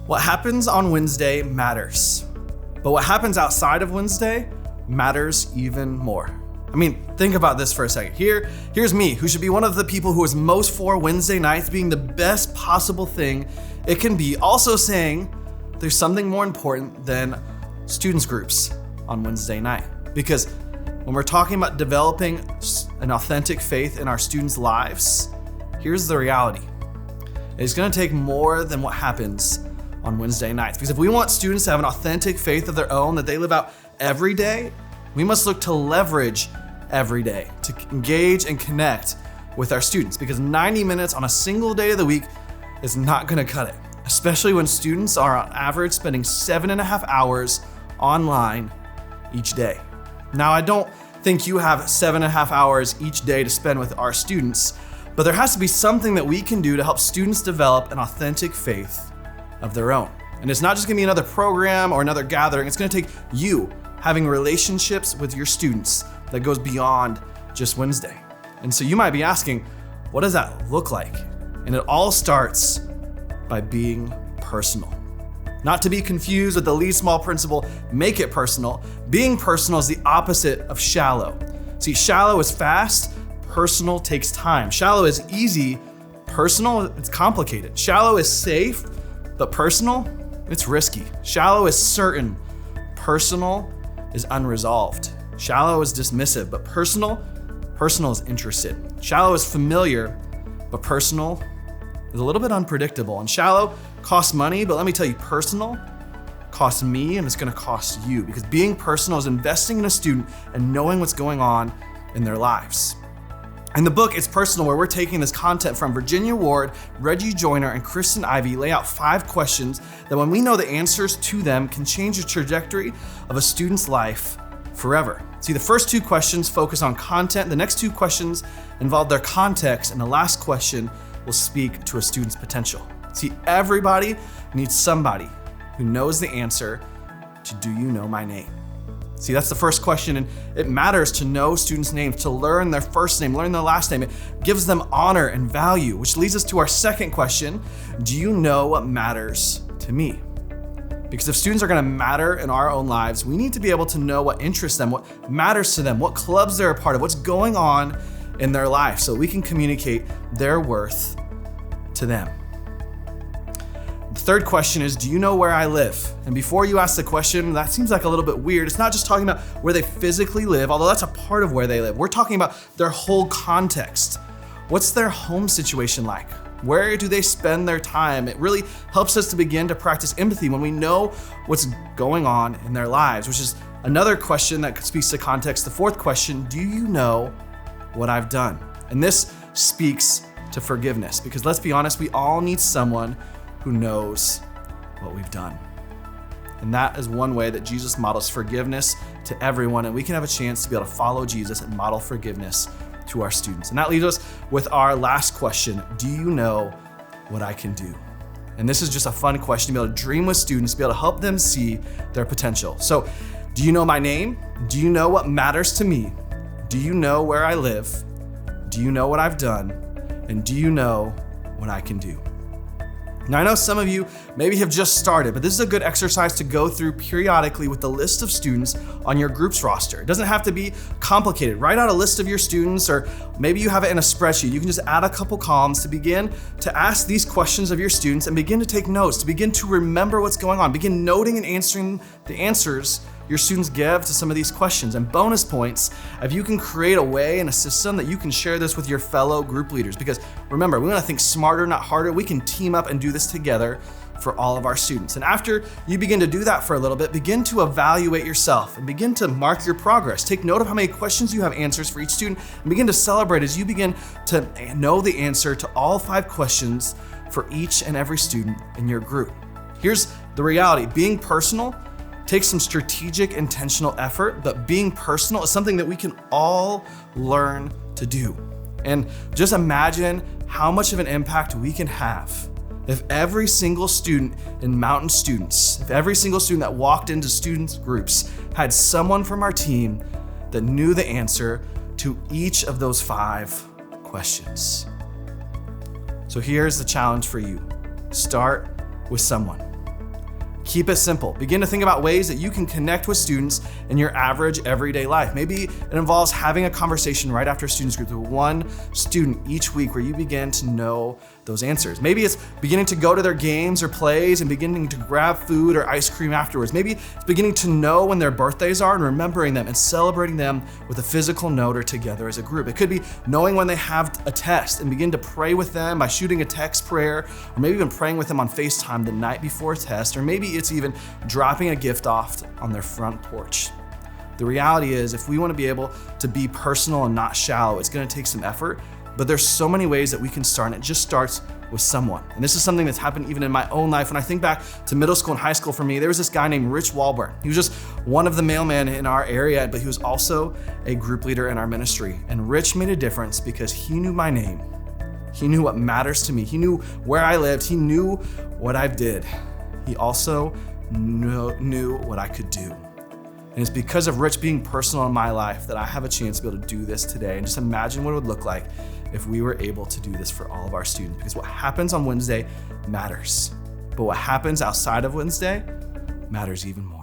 What happens on Wednesday matters, but what happens outside of Wednesday matters even more. I mean, think about this for a second. Here's me, who should be one of the people who is most for Wednesday nights being the best possible thing it can be, also saying there's something more important than students groups on Wednesday night. Because when we're talking about developing an authentic faith in our students' lives, here's the reality. It's gonna take more than what happens on Wednesday nights. Because if we want students to have an authentic faith of their own that they live out every day, we must look to leverage every day to engage and connect with our students, because 90 minutes on a single day of the week is not gonna cut it, especially when students are on average spending 7.5 hours online each day. Now, I don't think you have 7.5 hours each day to spend with our students, but there has to be something that we can do to help students develop an authentic faith of their own. And it's not just gonna be another program or another gathering, it's gonna take you having relationships with your students that goes beyond just Wednesday. And so you might be asking, what does that look like? And it all starts by being personal. Not to be confused with the lead small principle, make it personal. Being personal is the opposite of shallow. See, shallow is fast, personal takes time. Shallow is easy, personal, it's complicated. Shallow is safe, but personal, it's risky. Shallow is certain, personal is unresolved. Shallow is dismissive, but personal is interested. Shallow is familiar, but personal is a little bit unpredictable. And shallow costs money, but let me tell you, personal costs me and it's gonna cost you, because being personal is investing in a student and knowing what's going on in their lives. In the book, It's Personal, where we're taking this content from Virigina Ward, Reggie Joiner, and Kristen Ivy, lay out 5 questions that when we know the answers to them can change the trajectory of a student's life forever. See, the first 2 questions focus on content, the next 2 questions involve their context, and the last question will speak to a student's potential. See, everybody needs somebody who knows the answer to "Do you know my name?" See, that's the first question, and it matters to know students' names, to learn their first name, learn their last name. It gives them honor and value, which leads us to our second question: do you know what matters to me? Because if students are gonna matter in our own lives, we need to be able to know what interests them, what matters to them, what clubs they're a part of, what's going on in their life, so we can communicate their worth to them. The third question is, do you know where I live? And before you ask the question, that seems like a little bit weird. It's not just talking about where they physically live, although that's a part of where they live. We're talking about their whole context. What's their home situation like? Where do they spend their time? It really helps us to begin to practice empathy when we know what's going on in their lives, which is another question that speaks to context. The fourth question, do you know what I've done? And this speaks to forgiveness, because let's be honest, we all need someone who knows what we've done. And that is one way that Jesus models forgiveness to everyone, and we can have a chance to be able to follow Jesus and model forgiveness to our students. And that leaves us with our last question: do you know what I can do? And this is just a fun question to be able to dream with students, to be able to help them see their potential. So, do you know my name? Do you know what matters to me? Do you know where I live? Do you know what I've done? And do you know what I can do? Now, I know some of you maybe have just started, but this is a good exercise to go through periodically with the list of students on your group's roster. It doesn't have to be complicated. Write out a list of your students, or maybe you have it in a spreadsheet. You can just add a couple columns to begin to ask these questions of your students and begin to take notes, to begin to remember what's going on. Begin noting and answering the answers your students give to some of these questions. And bonus points if you can create a way and a system that you can share this with your fellow group leaders. Because remember, we want to think smarter, not harder. We can team up and do this together for all of our students. And after you begin to do that for a little bit, begin to evaluate yourself and begin to mark your progress. Take note of how many questions you have answers for each student, and begin to celebrate as you begin to know the answer to all 5 questions for each and every student in your group. Here's the reality: being personal takes some strategic, intentional effort, but being personal is something that we can all learn to do. And just imagine how much of an impact we can have if every single student in Mountain Students, if every single student that walked into students groups had someone from our team that knew the answer to each of those 5 questions. So here's the challenge for you. Start with someone. Keep it simple. Begin to think about ways that you can connect with students in your average everyday life. Maybe it involves having a conversation right after students group with one student each week where you begin to know those answers. Maybe it's beginning to go to their games or plays and beginning to grab food or ice cream afterwards. Maybe it's beginning to know when their birthdays are and remembering them and celebrating them with a physical note or together as a group. It could be knowing when they have a test and begin to pray with them by shooting a text prayer, or maybe even praying with them on FaceTime the night before a test, or maybe it's even dropping a gift off on their front porch. The reality is, if we want to be able to be personal and not shallow, it's going to take some effort, but there's so many ways that we can start, and it just starts with someone. And this is something that's happened even in my own life. When I think back to middle school and high school for me, there was this guy named Rich Walburn. He was just one of the mailmen in our area, but he was also a group leader in our ministry. And Rich made a difference because he knew my name. He knew what matters to me. He knew where I lived. He knew what I did. He also knew what I could do. And it's because of Rich being personal in my life that I have a chance to be able to do this today. And just imagine what it would look like if we were able to do this for all of our students. Because what happens on Wednesday matters. But what happens outside of Wednesday matters even more.